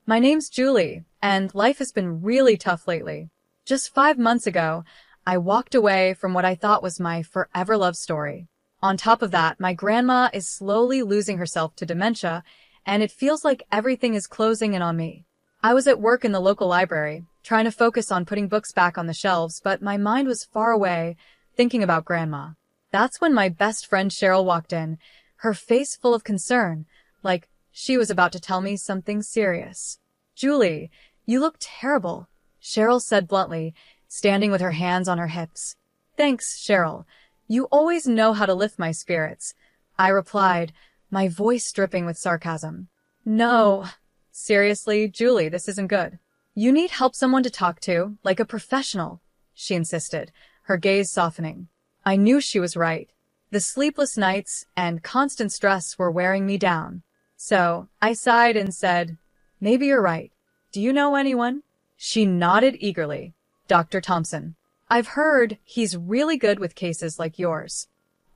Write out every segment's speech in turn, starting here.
My name's Julie, and life has been really tough lately. Just 5 months ago, I walked away from what I thought was my forever love story. On top of that, my grandma is slowly losing herself to dementia, and it feels like everything is closing in on me. I was at work in the local library, trying to focus on putting books back on the shelves, but my mind was far away, thinking about Grandma. That's when my best friend Cheryl walked in, her face full of concern, like she was about to tell me something serious. "Julie, you look terrible," Cheryl said bluntly, standing with her hands on her hips. "Thanks, Cheryl. You always know how to lift my spirits," I replied, my voice dripping with sarcasm. "No. Seriously, Julie, this isn't good. You need someone to talk to, like a professional," she insisted, her gaze softening. I knew she was right. The sleepless nights and constant stress were wearing me down. So, I sighed and said, "Maybe you're right. Do you know anyone?" She nodded eagerly. "Dr. Thompson. I've heard he's really good with cases like yours.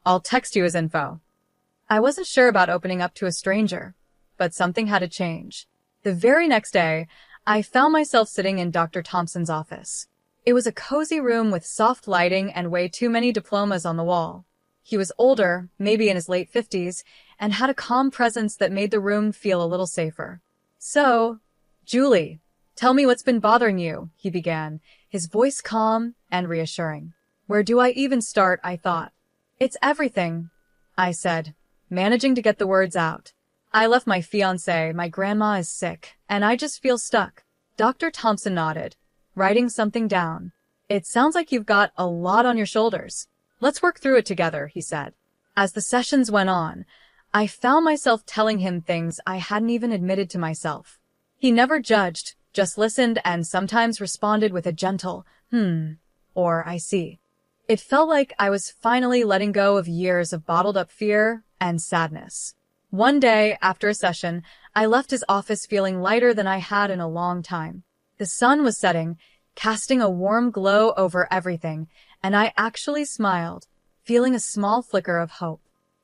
I'll text you his info." I wasn't sure about opening up to a stranger, but something had to change. The very next day, I found myself sitting in Dr. Thompson's office. It was a cozy room with soft lighting and way too many diplomas on the wall. He was older, maybe in his late 50s, and had a calm presence that made the room feel a little safer. "So, Julie, tell me what's been bothering you," he began, his voice calm and reassuring. "Where do I even start?" I thought. "It's everything," I said, managing to get the words out. "I left my fiancé, my grandma is sick, and I just feel stuck." Dr. Thompson nodded, writing something down. "It sounds like you've got a lot on your shoulders. Let's work through it together," he said. As the sessions went on, I found myself telling him things I hadn't even admitted to myself. He never judged, just listened and sometimes responded with a gentle, or "I see." It felt like I was finally letting go of years of bottled-up fear and sadness. One day, after a session, I left his office feeling lighter than I had in a long time. The sun was setting, casting a warm glow over everything, and I actually smiled, feeling a small flicker of hope.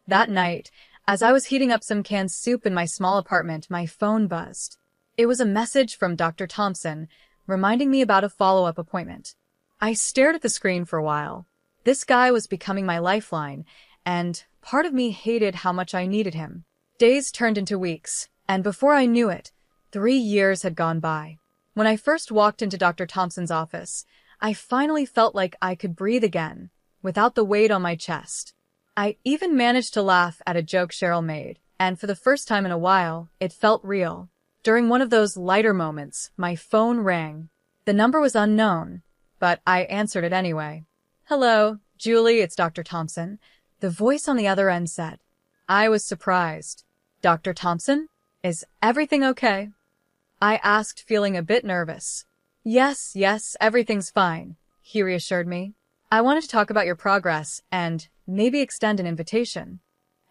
That night, as I was heating up some canned soup in my small apartment, my phone buzzed. It was a message from Dr. Thompson, reminding me about a follow-up appointment. I stared at the screen for a while. This guy was becoming my lifeline, and part of me hated how much I needed him. Days turned into weeks, and before I knew it, 3 years had gone by. When I first walked into Dr. Thompson's office, I finally felt like I could breathe again, without the weight on my chest. I even managed to laugh at a joke Cheryl made, and for the first time in a while, it felt real. During one of those lighter moments, my phone rang. The number was unknown, but I answered it anyway. "Hello, Julie, it's Dr. Thompson," the voice on the other end said. I was surprised. "Dr. Thompson? Is everything okay?" I asked, feeling a bit nervous. Yes, everything's fine," he reassured me. "I wanted to talk about your progress and maybe extend an invitation."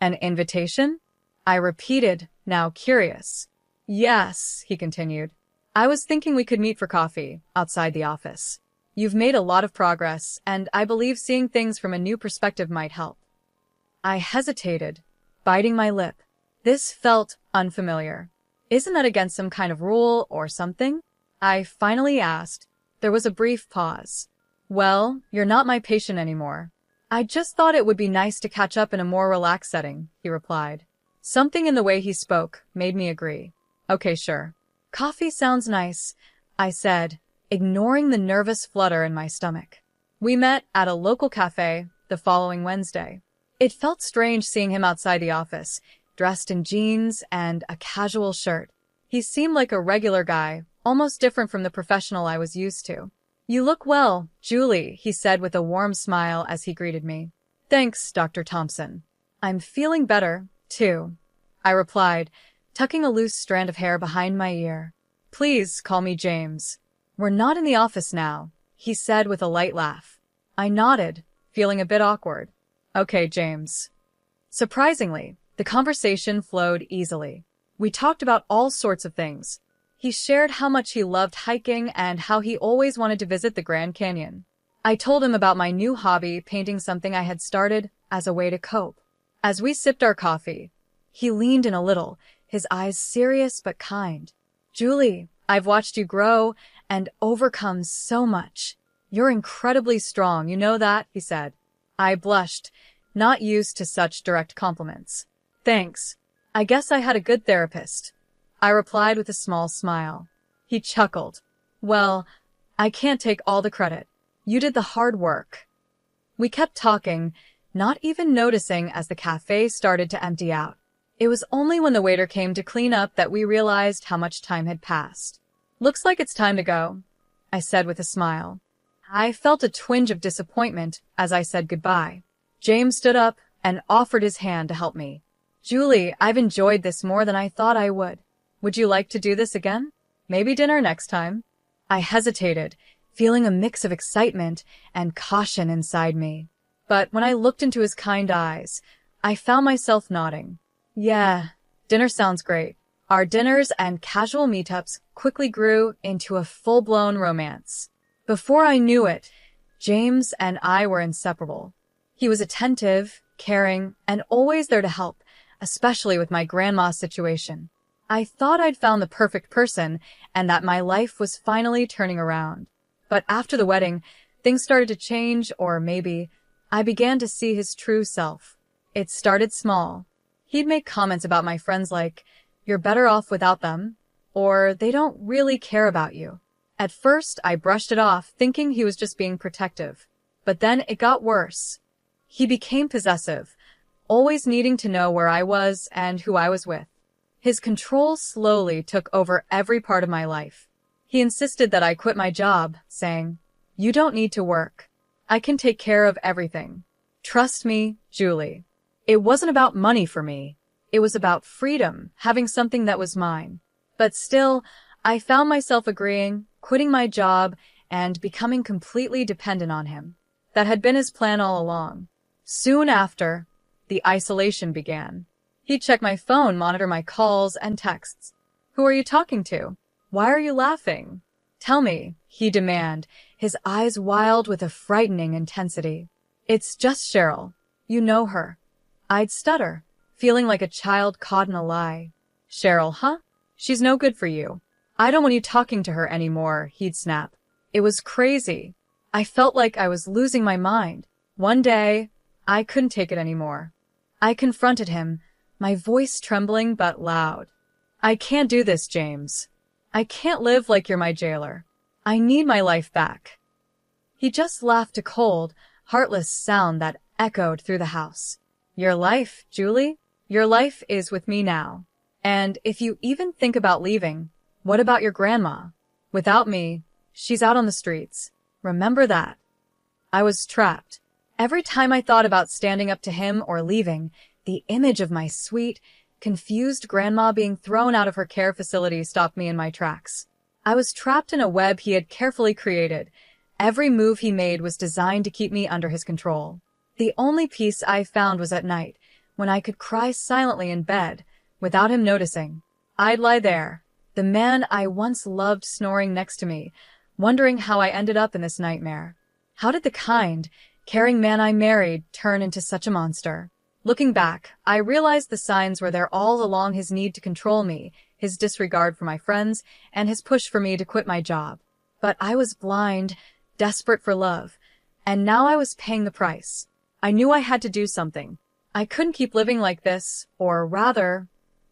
"An invitation?" I repeated, now curious. "Yes," he continued. "I was thinking we could meet for coffee, outside the office. You've made a lot of progress, and I believe seeing things from a new perspective might help." I hesitated, biting my lip. This felt unfamiliar. "Isn't that against some kind of rule or something?" I finally asked. There was a brief pause. "Well, you're not my patient anymore. I just thought it would be nice to catch up in a more relaxed setting," he replied. Something in the way he spoke made me agree. "Okay, sure." "Coffee sounds nice," I said, ignoring the nervous flutter in my stomach. We met at a local cafe the following Wednesday. It felt strange seeing him outside the office, dressed in jeans and a casual shirt. He seemed like a regular guy, almost different from the professional I was used to. "You look well, Julie," he said with a warm smile as he greeted me. "Thanks, Dr. Thompson. I'm feeling better, too," I replied, tucking a loose strand of hair behind my ear. "Please call me James." "We're not in the office now," he said with a light laugh. I nodded, feeling a bit awkward. "Okay, James." Surprisingly, the conversation flowed easily. We talked about all sorts of things. He shared how much he loved hiking and how he always wanted to visit the Grand Canyon. I told him about my new hobby, painting, something I had started as a way to cope. As we sipped our coffee, he leaned in a little, his eyes serious but kind. Julie, I've watched you grow and overcome so much. You're incredibly strong, you know that, he said. I blushed, not used to such direct compliments. Thanks. I guess I had a good therapist, I replied with a small smile. He chuckled. Well, I can't take all the credit. You did the hard work. We kept talking, not even noticing as the cafe started to empty out. It was only when the waiter came to clean up that we realized how much time had passed. Looks like it's time to go, I said with a smile. I felt a twinge of disappointment as I said goodbye. James stood up and offered his hand to help me. Julie, I've enjoyed this more than I thought I would. Would you like to do this again? Maybe dinner next time? I hesitated, feeling a mix of excitement and caution inside me. But when I looked into his kind eyes, I found myself nodding. Yeah, dinner sounds great. Our dinners and casual meetups quickly grew into a full-blown romance. Before I knew it, James and I were inseparable. He was attentive, caring, and always there to help, especially with my grandma's situation. I thought I'd found the perfect person and that my life was finally turning around. But after the wedding, things started to change, or maybe I began to see his true self. It started small. He'd make comments about my friends like, "You're better off without them," or "They don't really care about you." At first, I brushed it off, thinking he was just being protective. But then it got worse. He became possessive, always needing to know where I was and who I was with. His control slowly took over every part of my life. He insisted that I quit my job, saying, "You don't need to work. I can take care of everything. Trust me, Julie." It wasn't about money for me. It was about freedom, having something that was mine. But still, I found myself agreeing, quitting my job, and becoming completely dependent on him. That had been his plan all along. Soon after, the isolation began. He'd check my phone, monitor my calls and texts. "Who are you talking to? Why are you laughing? Tell me," he'd demand, his eyes wild with a frightening intensity. "It's just Cheryl. You know her." I'd stutter, feeling like a child caught in a lie. "Cheryl, huh? She's no good for you. I don't want you talking to her anymore," he'd snap. It was crazy. I felt like I was losing my mind. One day, I couldn't take it anymore. I confronted him, my voice trembling but loud. "I can't do this, James. I can't live like you're my jailer. I need my life back." He just laughed a cold, heartless sound that echoed through the house. "Your life, Julie? Your life is with me now. And if you even think about leaving, what about your grandma? Without me, she's out on the streets. Remember that." I was trapped. Every time I thought about standing up to him or leaving, the image of my sweet, confused grandma being thrown out of her care facility stopped me in my tracks. I was trapped in a web he had carefully created. Every move he made was designed to keep me under his control. The only peace I found was at night, when I could cry silently in bed, without him noticing. I'd lie there, the man I once loved snoring next to me, wondering how I ended up in this nightmare. How did the kind, caring man I married turn into such a monster? Looking back, I realized the signs were there all along: his need to control me, his disregard for my friends, and his push for me to quit my job. But I was blind, desperate for love, and now I was paying the price. I knew I had to do something. I couldn't keep living like this, or rather,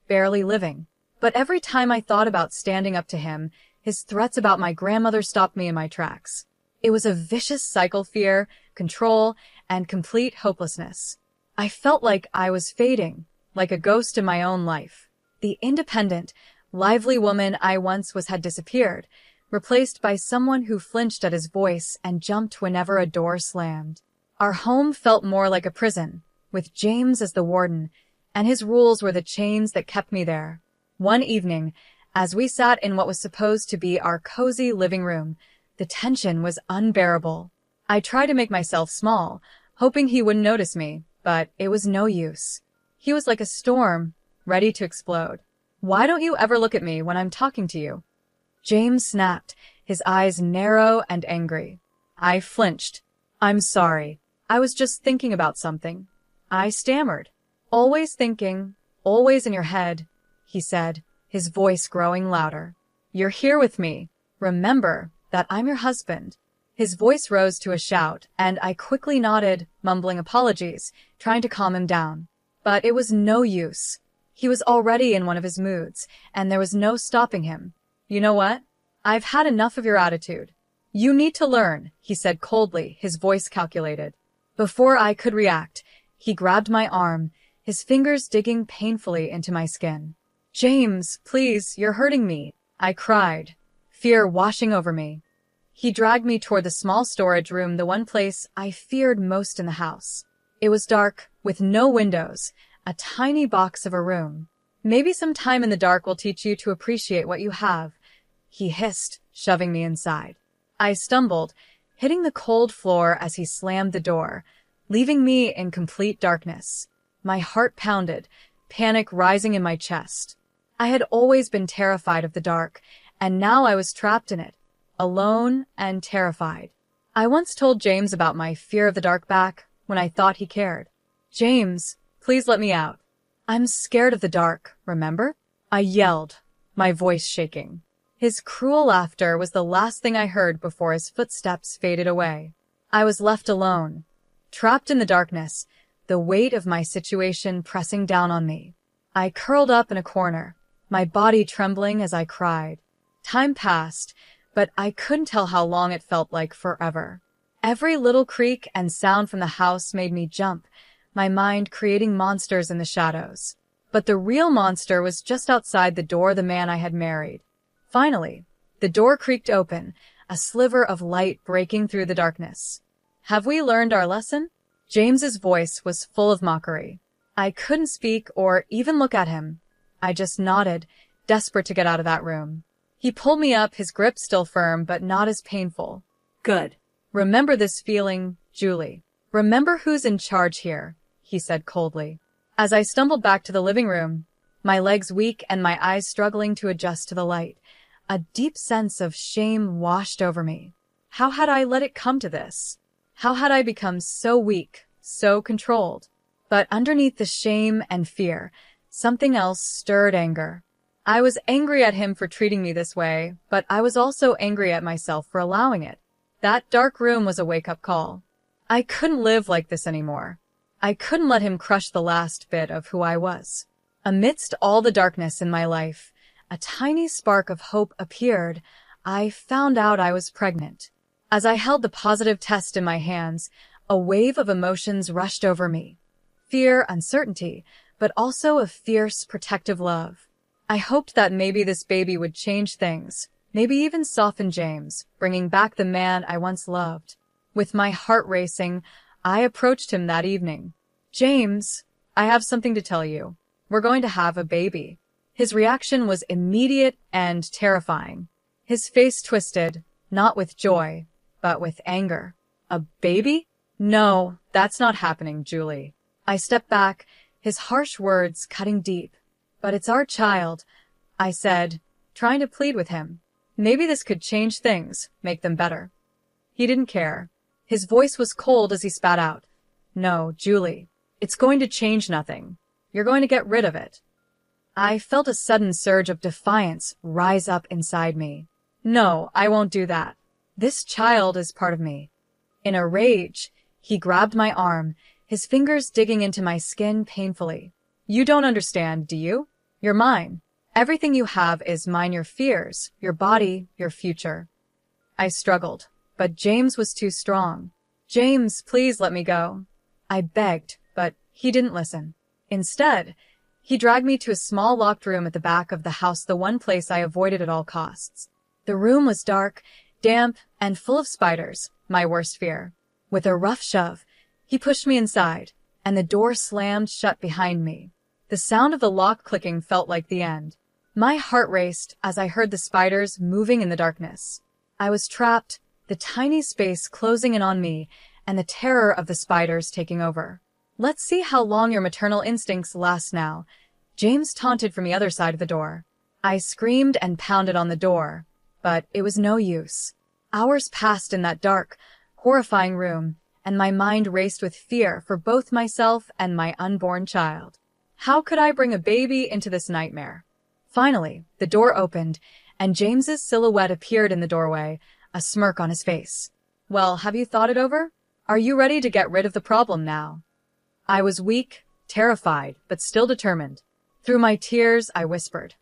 barely living. But every time I thought about standing up to him, his threats about my grandmother stopped me in my tracks. It was a vicious cycle: fear, control, and complete hopelessness. I felt like I was fading, like a ghost in my own life. The independent, lively woman I once was had disappeared, replaced by someone who flinched at his voice and jumped whenever a door slammed. Our home felt more like a prison, with James as the warden, and his rules were the chains that kept me there. One evening, as we sat in what was supposed to be our cozy living room, the tension was unbearable. I tried to make myself small, hoping he wouldn't notice me, but it was no use. He was like a storm, ready to explode. "Why don't you ever look at me when I'm talking to you?" James snapped, his eyes narrow and angry. I flinched. "I'm sorry. I was just thinking about something," I stammered. "Always thinking, always in your head," he said, his voice growing louder. You're here with me. Remember that I'm your husband. His voice rose to a shout, and I quickly nodded, mumbling apologies, trying to calm him down. But it was no use. He was already in one of his moods, and there was no stopping him. You know what? I've had enough of your attitude. You need to learn, he said coldly, his voice calculated. Before I could react, he grabbed my arm, his fingers digging painfully into my skin. James, please, you're hurting me, I cried, fear washing over me. He dragged me toward the small storage room, the one place I feared most in the house. It was dark, with no windows, a tiny box of a room. Maybe some time in the dark will teach you to appreciate what you have, he hissed, shoving me inside. I stumbled, hitting the cold floor as he slammed the door, leaving me in complete darkness. My heart pounded, panic rising in my chest. I had always been terrified of the dark, and now I was trapped in it, alone and terrified. I once told James about my fear of the dark back when I thought he cared. James, please let me out. I'm scared of the dark, remember? I yelled, my voice shaking. His cruel laughter was the last thing I heard before his footsteps faded away. I was left alone, trapped in the darkness, the weight of my situation pressing down on me. I curled up in a corner, my body trembling as I cried. Time passed, but I couldn't tell how long it felt like forever. Every little creak and sound from the house made me jump, my mind creating monsters in the shadows. But the real monster was just outside the door, the man I had married. Finally, the door creaked open, a sliver of light breaking through the darkness. Have we learned our lesson? James's voice was full of mockery. I couldn't speak or even look at him. I just nodded, desperate to get out of that room. He pulled me up, his grip still firm, but not as painful. Good. Remember this feeling, Julie. Remember who's in charge here, he said coldly. As I stumbled back to the living room, my legs weak and my eyes struggling to adjust to the light, a deep sense of shame washed over me. How had I let it come to this? How had I become so weak, so controlled? But underneath the shame and fear, something else stirred anger. I was angry at him for treating me this way, but I was also angry at myself for allowing it. That dark room was a wake-up call. I couldn't live like this anymore. I couldn't let him crush the last bit of who I was. Amidst all the darkness in my life, a tiny spark of hope appeared. I found out I was pregnant. As I held the positive test in my hands, a wave of emotions rushed over me. Fear, uncertainty, but also a fierce, protective love. I hoped that maybe this baby would change things, maybe even soften James, bringing back the man I once loved. With my heart racing, I approached him that evening. James, I have something to tell you. We're going to have a baby. His reaction was immediate and terrifying. His face twisted, not with joy, but with anger. A baby? No, that's not happening, Julie. I stepped back, his harsh words cutting deep. But it's our child, I said, trying to plead with him. Maybe this could change things, make them better. He didn't care. His voice was cold as he spat out. No, Julie, it's going to change nothing. You're going to get rid of it. I felt a sudden surge of defiance rise up inside me. No, I won't do that. This child is part of me. In a rage, he grabbed my arm, his fingers digging into my skin painfully. You don't understand, do you? You're mine. Everything you have is mine, your fears, your body, your future. I struggled, but James was too strong. James, please let me go. I begged, but he didn't listen. Instead, he dragged me to a small locked room at the back of the house, the one place I avoided at all costs. The room was dark, damp, and full of spiders, my worst fear. With a rough shove, he pushed me inside, and the door slammed shut behind me. The sound of the lock clicking felt like the end. My heart raced as I heard the spiders moving in the darkness. I was trapped, the tiny space closing in on me, and the terror of the spiders taking over. Let's see how long your maternal instincts last now, James taunted from the other side of the door. I screamed and pounded on the door, but it was no use. Hours passed in that dark, horrifying room, and my mind raced with fear for both myself and my unborn child. How could I bring a baby into this nightmare? Finally, the door opened, and James's silhouette appeared in the doorway, a smirk on his face. "Well, have you thought it over? Are you ready to get rid of the problem now?" I was weak, terrified, but still determined. Through my tears, I whispered,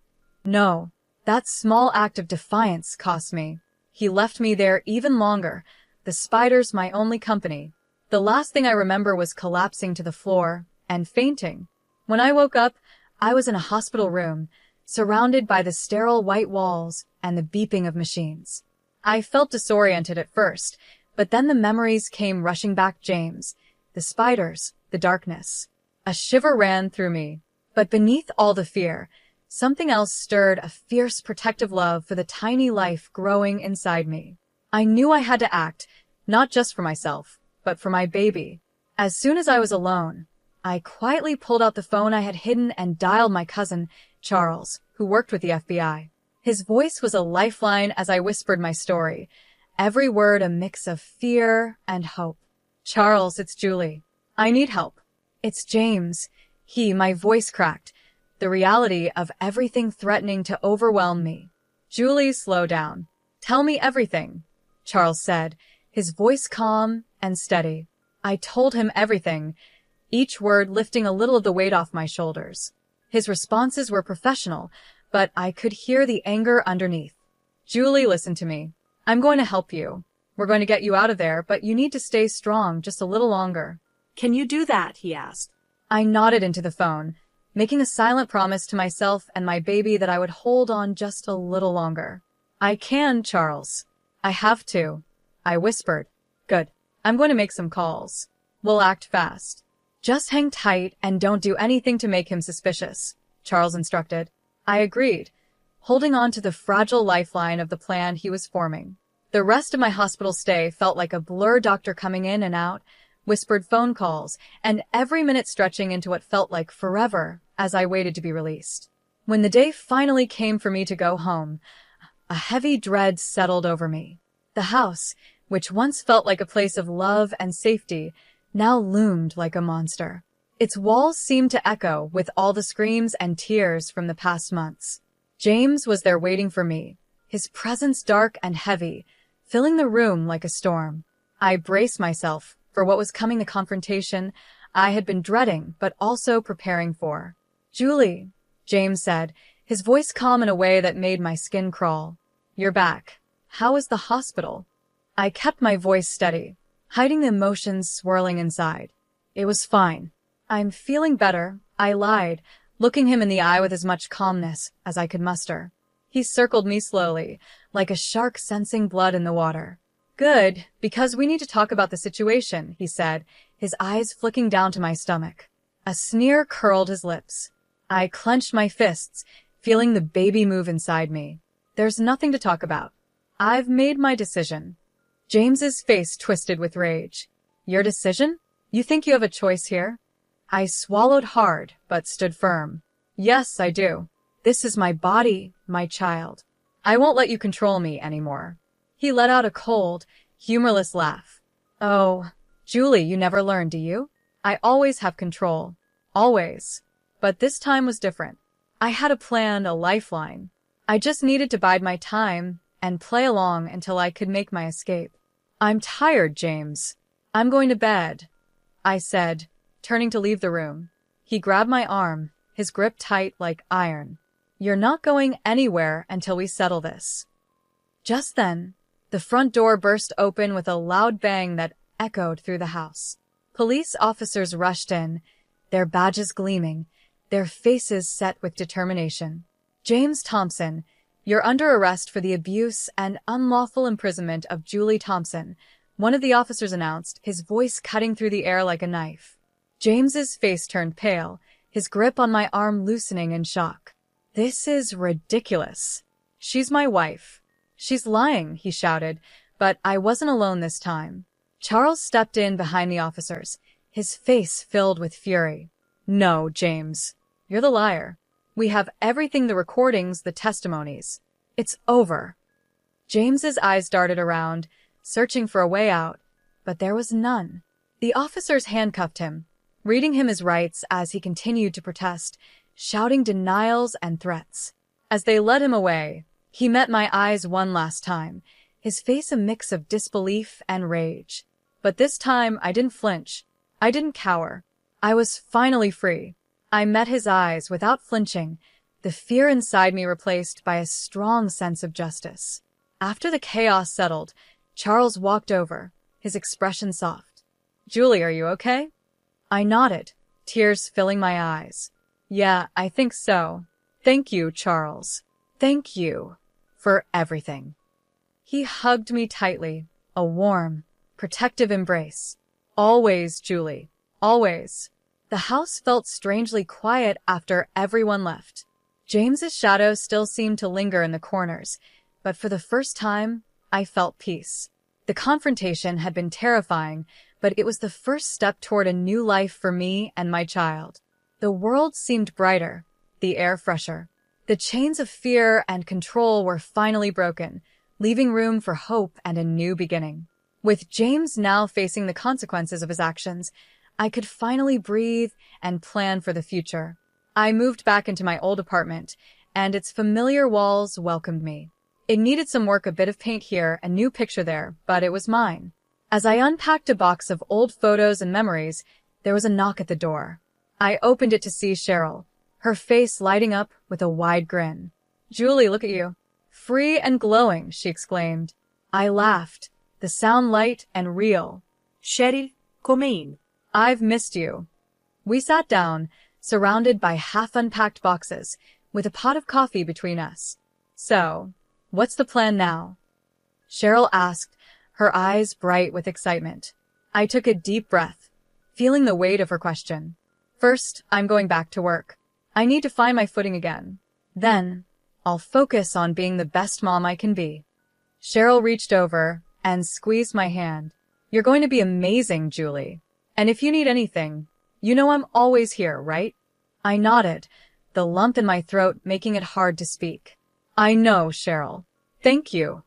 "No, that small act of defiance cost me. He left me there even longer, the spiders my only company." The last thing I remember was collapsing to the floor and fainting. When I woke up, I was in a hospital room, surrounded by the sterile white walls and the beeping of machines. I felt disoriented at first, but then the memories came rushing back. James, the spiders, the darkness. A shiver ran through me. But beneath all the fear, something else stirred, a fierce protective love for the tiny life growing inside me. I knew I had to act, not just for myself, but for my baby. As soon as I was alone, I quietly pulled out the phone I had hidden and dialed my cousin, Charles, who worked with the FBI. His voice was a lifeline as I whispered my story, every word a mix of fear and hope. "Charles, it's Julie. I need help." "It's James." My voice cracked, the reality of everything threatening to overwhelm me. "Julie, slow down. Tell me everything," Charles said, his voice calm and steady. I told him everything, each word lifting a little of the weight off my shoulders. His responses were professional, but I could hear the anger underneath. "Julie, listen to me. I'm going to help you. We're going to get you out of there, but you need to stay strong just a little longer." "Can you do that?" he asked. I nodded into the phone, making a silent promise to myself and my baby that I would hold on just a little longer. "I can, Charles. I have to," I whispered. "Good. I'm going to make some calls. We'll act fast." "Just hang tight and don't do anything to make him suspicious," Charles instructed. I agreed, holding on to the fragile lifeline of the plan he was forming. The rest of my hospital stay felt like a blur, doctor coming in and out, whispered phone calls, and every minute stretching into what felt like forever as I waited to be released. When the day finally came for me to go home, a heavy dread settled over me. The house, which once felt like a place of love and safety, now loomed like a monster. Its walls seemed to echo with all the screams and tears from the past months. James was there waiting for me, his presence dark and heavy, filling the room like a storm. I braced myself for what was coming, the confrontation I had been dreading but also preparing for. "Julie," James said, his voice calm in a way that made my skin crawl. "You're back. How is the hospital?" I kept my voice steady, hiding the emotions swirling inside. "It was fine. I'm feeling better," I lied, looking him in the eye with as much calmness as I could muster. He circled me slowly, like a shark sensing blood in the water. "Good, because we need to talk about the situation," he said, his eyes flicking down to my stomach. A sneer curled his lips. I clenched my fists, feeling the baby move inside me. "There's nothing to talk about. I've made my decision." James's face twisted with rage. "Your decision? You think you have a choice here?" I swallowed hard, but stood firm. "Yes, I do. This is my body, my child. I won't let you control me anymore." He let out a cold, humorless laugh. "Oh, Julie, you never learn, do you? I always have control. Always. But this time was different. I had a plan, a lifeline. I just needed to bide my time and play along until I could make my escape." "I'm tired, James. I'm going to bed," I said, turning to leave the room. He grabbed my arm, his grip tight like iron. "You're not going anywhere until we settle this." Just then, the front door burst open with a loud bang that echoed through the house. Police officers rushed in, their badges gleaming, their faces set with determination. "James Thompson, you're under arrest for the abuse and unlawful imprisonment of Julie Thompson," one of the officers announced, his voice cutting through the air like a knife. James's face turned pale, his grip on my arm loosening in shock. "This is ridiculous. She's my wife. She's lying," he shouted, but I wasn't alone this time. Charles stepped in behind the officers, his face filled with fury. "No, James. You're the liar. We have everything, the recordings, the testimonies. It's over." James's eyes darted around, searching for a way out, but there was none. The officers handcuffed him, reading him his rights as he continued to protest, shouting denials and threats. As they led him away, He met my eyes one last time, his face a mix of disbelief and rage. But this time I didn't flinch. I didn't cower. I was finally free. I met his eyes without flinching, the fear inside me replaced by a strong sense of justice. After the chaos settled, Charles walked over, his expression soft. "Julie, are you okay?" I nodded, tears filling my eyes. "Yeah, I think so. Thank you, Charles. Thank you for everything." He hugged me tightly, a warm, protective embrace. "Always, Julie. Always." The house felt strangely quiet after everyone left. James's shadow still seemed to linger in the corners, but for the first time, I felt peace. The confrontation had been terrifying, but it was the first step toward a new life for me and my child. The world seemed brighter, the air fresher. The chains of fear and control were finally broken, leaving room for hope and a new beginning. With James now facing the consequences of his actions, I could finally breathe and plan for the future. I moved back into my old apartment, and its familiar walls welcomed me. It needed some work, a bit of paint here, a new picture there, but it was mine. As I unpacked a box of old photos and memories, there was a knock at the door. I opened it to see Cheryl, her face lighting up with a wide grin. "Julie, look at you. Free and glowing," she exclaimed. I laughed, the sound light and real. Cheryl, come in. "I've missed you." We sat down, surrounded by half-unpacked boxes, with a pot of coffee between us. "So, what's the plan now?" Cheryl asked, her eyes bright with excitement. I took a deep breath, feeling the weight of her question. "First, I'm going back to work. I need to find my footing again. Then, I'll focus on being the best mom I can be." Cheryl reached over and squeezed my hand. "You're going to be amazing, Julie. And if you need anything, you know I'm always here, right?" I nodded, the lump in my throat making it hard to speak. "I know, Cheryl. Thank you."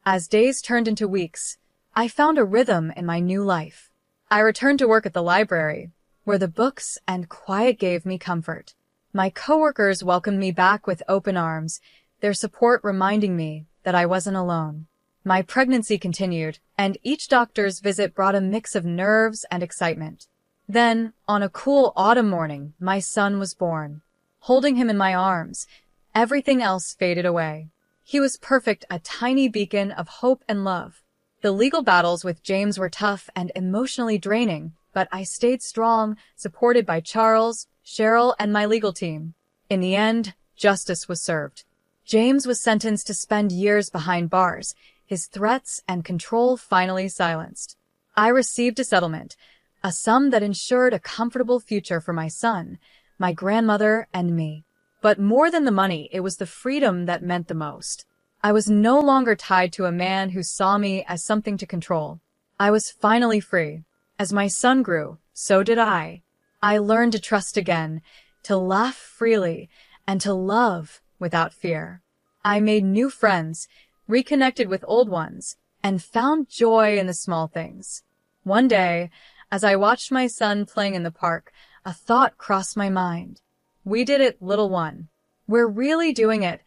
As days turned into weeks, I found a rhythm in my new life. I returned to work at the library, where the books and quiet gave me comfort. My coworkers welcomed me back with open arms, their support reminding me that I wasn't alone. My pregnancy continued, and each doctor's visit brought a mix of nerves and excitement. Then, on a cool autumn morning, my son was born. Holding him in my arms, everything else faded away. He was perfect, a tiny beacon of hope and love. The legal battles with James were tough and emotionally draining, but I stayed strong, supported by Charles, Cheryl, and my legal team. In the end, justice was served. James was sentenced to spend years behind bars, his threats and control finally silenced. I received a settlement, a sum that ensured a comfortable future for my son, my grandmother, and me. But more than the money, it was the freedom that meant the most. I was no longer tied to a man who saw me as something to control. I was finally free. As my son grew, so did I. I learned to trust again, to laugh freely, and to love without fear. I made new friends, reconnected with old ones, and found joy in the small things. One day, as I watched my son playing in the park, a thought crossed my mind. "We did it, little one. We're really doing it,"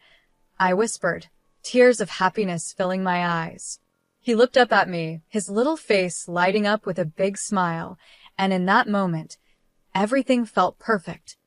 I whispered, tears of happiness filling my eyes. He looked up at me, his little face lighting up with a big smile, and in that moment, everything felt perfect.